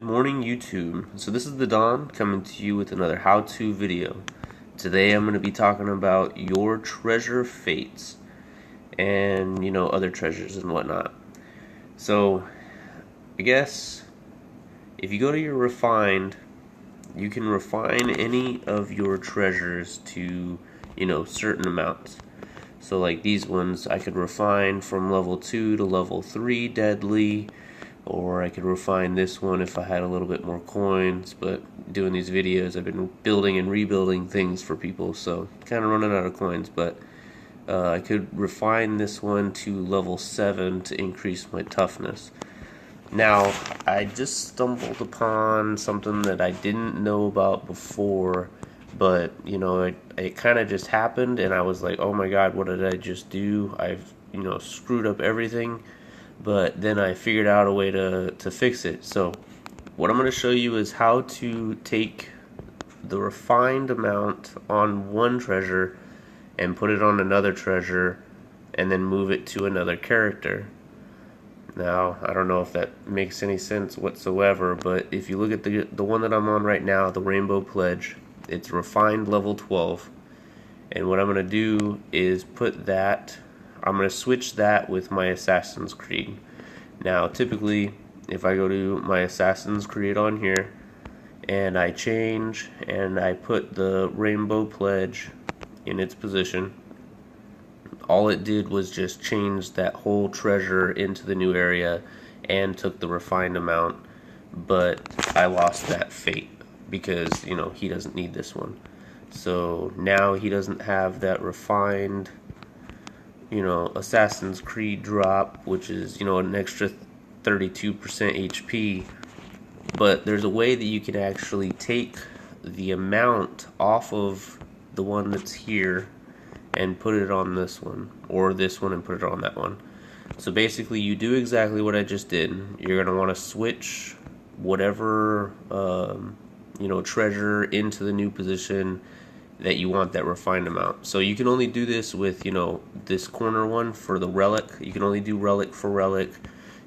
Good morning, YouTube. So this is the Don coming to you with another how-to video. Today I'm going to be talking about your treasure fates and other treasures and whatnot. So I guess if you go to your refined, you can refine any of your treasures to certain amounts. So like these ones I could refine from level 2 to level 3 deadly, or I could refine this one if I had a little bit more coins. But doing these videos, I've been building and rebuilding things for people, so kind of running out of coins. But I could refine this one to level 7 to increase my toughness. Now, I just stumbled upon something that I didn't know about before, but it kind of just happened, and I was like, oh my god, what did I just do? I've screwed up everything. But then I figured out a way to fix it. So what I'm going to show you is how to take the refined amount on one treasure and put it on another treasure and then move it to another character. Now, I don't know if that makes any sense whatsoever, but if you look at the one that I'm on right now, the Rainbow Pledge, it's refined level 12. And what I'm going to do is I'm going to switch that with my Assassin's Creed. Now, typically, if I go to my Assassin's Creed on here, and I change, and I put the Rainbow Pledge in its position, all it did was just change that whole treasure into the new area and took the refined amount, but I lost that fate because, he doesn't need this one. So now he doesn't have that refined Assassin's Creed drop, which is an extra 32% HP. But there's a way that you can actually take the amount off of the one that's here and put it on this one, or this one and put it on that one. So basically you do exactly what I just did. You're going to want to switch whatever treasure into the new position that you want that refined amount. So you can only do this with this corner one for the relic. You can only do relic for relic.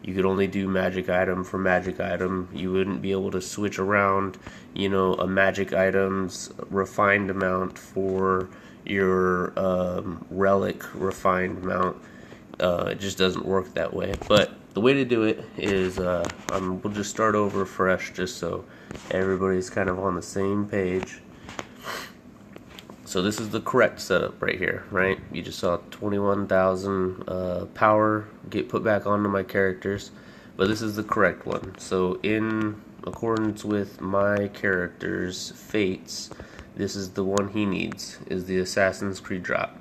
You could only do magic item for magic item. You wouldn't be able to switch around a magic item's refined amount for your relic refined amount. It just doesn't work that way. But the way to do it is we'll just start over fresh, just so everybody's kind of on the same page. So this is the correct setup right here, right? You just saw 21,000 power get put back onto my characters, but this is the correct one. So in accordance with my character's fates, this is the one he needs, is the Assassin's Creed drop.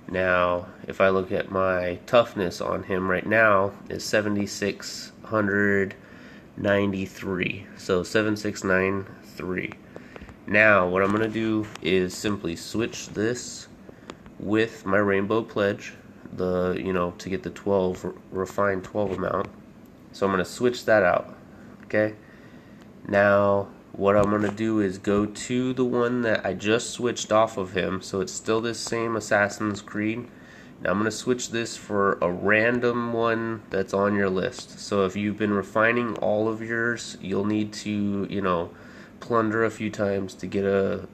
Now, if I look at my toughness on him right now, is 7,693. So 7693. Now, what I'm going to do is simply switch this with my Rainbow Pledge, to get the refined 12 amount. So I'm going to switch that out, okay? Now, what I'm going to do is go to the one that I just switched off of him, so it's still this same Assassin's Creed. Now I'm going to switch this for a random one that's on your list. So if you've been refining all of yours, you'll need to, plunder a few times to get a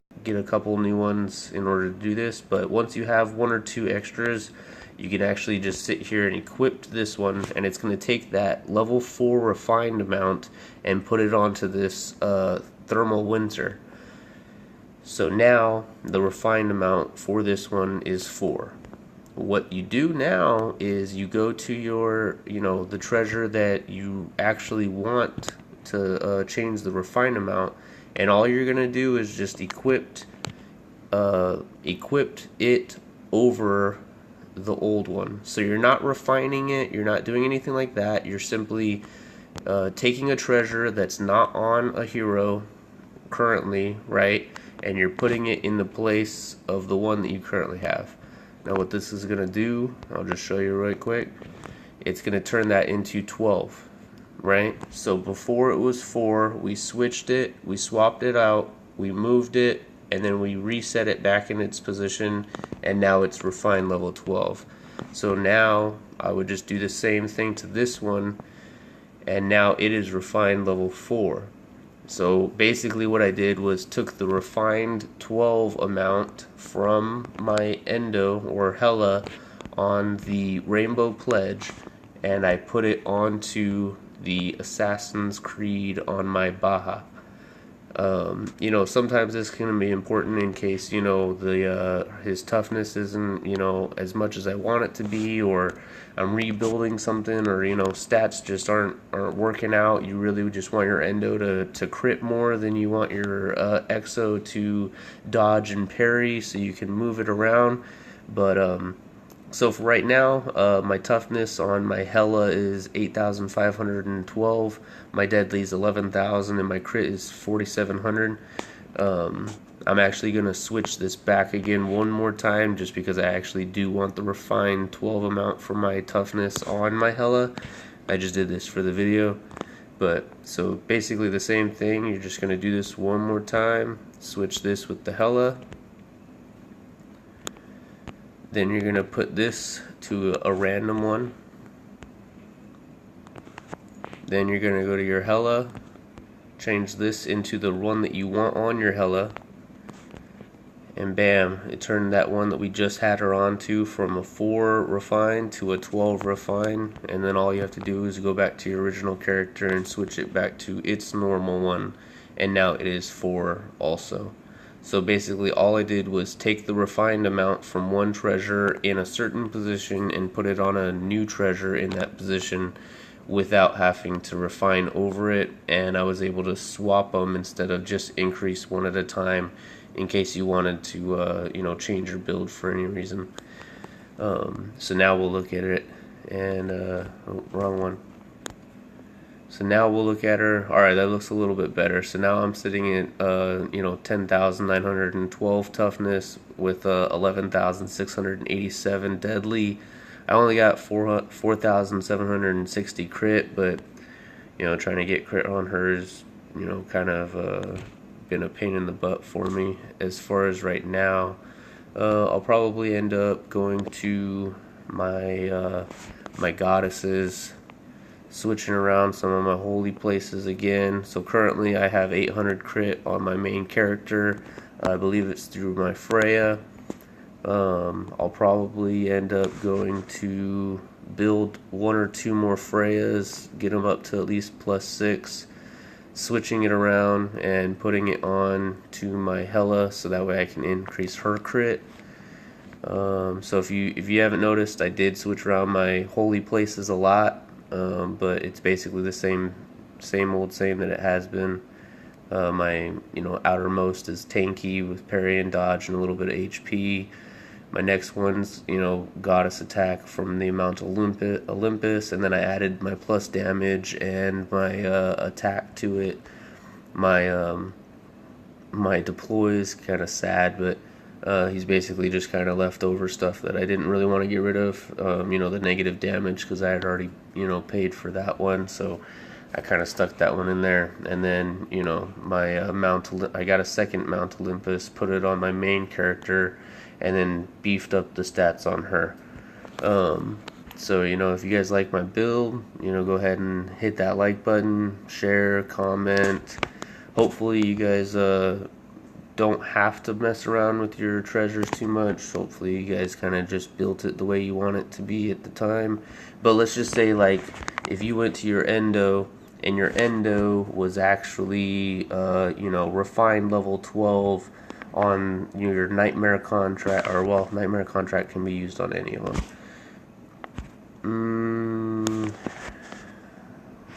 couple new ones in order to do this. But once you have one or two extras, you can actually just sit here and equip this one, and it's going to take that level 4 refined amount and put it onto this thermal winter. So now the refined amount for this one is 4. What you do now is you go to your the treasure that you actually want to change the refined amount, and all you're gonna do is just equip it over the old one. So you're not refining it, you're not doing anything like that. You're simply taking a treasure that's not on a hero currently, right, and you're putting it in the place of the one that you currently have. Now what this is gonna do, I'll just show you right quick. It's gonna turn that into 12. Right? So before it was 4, we switched it, we swapped it out, we moved it, and then we reset it back in its position, and now it's refined level 12. So now I would just do the same thing to this one, and now it is refined level 4. So basically what I did was took the refined 12 amount from my endo or hella on the Rainbow Pledge, and I put it onto the Assassin's Creed on my Baja. You know, sometimes this can be important in case, you know, his toughness isn't, you know, as much as I want it to be, or I'm rebuilding something, or, you know, stats just aren't working out. You really just want your endo to crit more than you want your exo to dodge and parry, so you can move it around. But so for right now, my toughness on my Hella is 8,512, my deadly is 11,000, and my crit is 4,700. I'm actually going to switch this back again one more time, just because I actually do want the refined 12 amount for my toughness on my Hella. I just did this for the video. But so basically the same thing, you're just going to do this one more time, switch this with the Hella. Then you're going to put this to a random one. Then you're going to go to your Hella, change this into the one that you want on your Hella, and bam, it turned that one that we just had her on to from a 4 refine to a 12 refine. And then all you have to do is go back to your original character and switch it back to its normal one, and now it is 4 also. So basically all I did was take the refined amount from one treasure in a certain position and put it on a new treasure in that position without having to refine over it, and I was able to swap them instead of just increase one at a time in case you wanted to you know, change your build for any reason. So now we'll look at it, and oh, wrong one. So now we'll look at her. Alright, that looks a little bit better. So now I'm sitting at, you know, 10,912 toughness with 11,687 deadly. I only got 4,760 crit, but, you know, trying to get crit on her is, you know, kind of been a pain in the butt for me. As far as right now, I'll probably end up going to my, my goddesses, switching around some of my holy places again. So currently I have 800 crit on my main character. I believe it's through my Freya. I'll probably end up going to build 1 or 2 more Freyas, get them up to at least +6, switching it around and putting it on to my Hella, so that way I can increase her crit. So if you haven't noticed, I did switch around my holy places a lot. But it's basically the same old same that it has been. My, you know, outermost is tanky with parry and dodge and a little bit of HP. My next one's, you know, goddess attack from the amount Olympus, and then I added my plus damage and my attack to it. My my deploy is kind of sad, but he's basically just kind of leftover stuff that I didn't really want to get rid of. You know, the negative damage, because I had already, you know, paid for that one, so I kind of stuck that one in there. And then, you know, my I got a second Mount Olympus, put it on my main character, and then beefed up the stats on her. So, you know, if you guys like my build, you know, go ahead and hit that like button, share, comment. Hopefully you guys don't have to mess around with your treasures too much. Hopefully you guys kind of just built it the way you want it to be at the time. But let's just say, like, if you went to your endo and your endo was actually you know, refined level 12 on your nightmare contract, or well, nightmare contract can be used on any of them.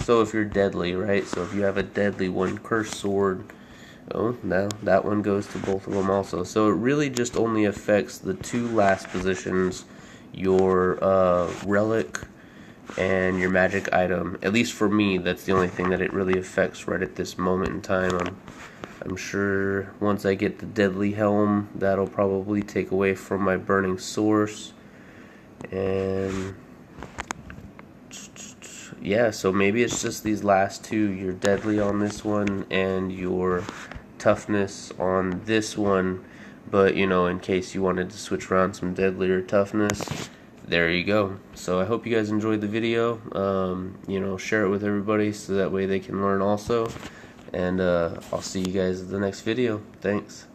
So if you're deadly, right? So if you have a deadly one, cursed sword, oh, now that one goes to both of them also. So it really just only affects the 2 last positions, your relic and your magic item. At least for me, that's the only thing that it really affects right at this moment in time. I'm sure once I get the deadly helm, that'll probably take away from my burning source. And yeah, so maybe it's just these last 2, your deadly on this one and your toughness on this one. But, you know, in case you wanted to switch around some deadly or toughness, there you go. So I hope you guys enjoyed the video. You know, share it with everybody so that way they can learn also. And I'll see you guys in the next video. Thanks.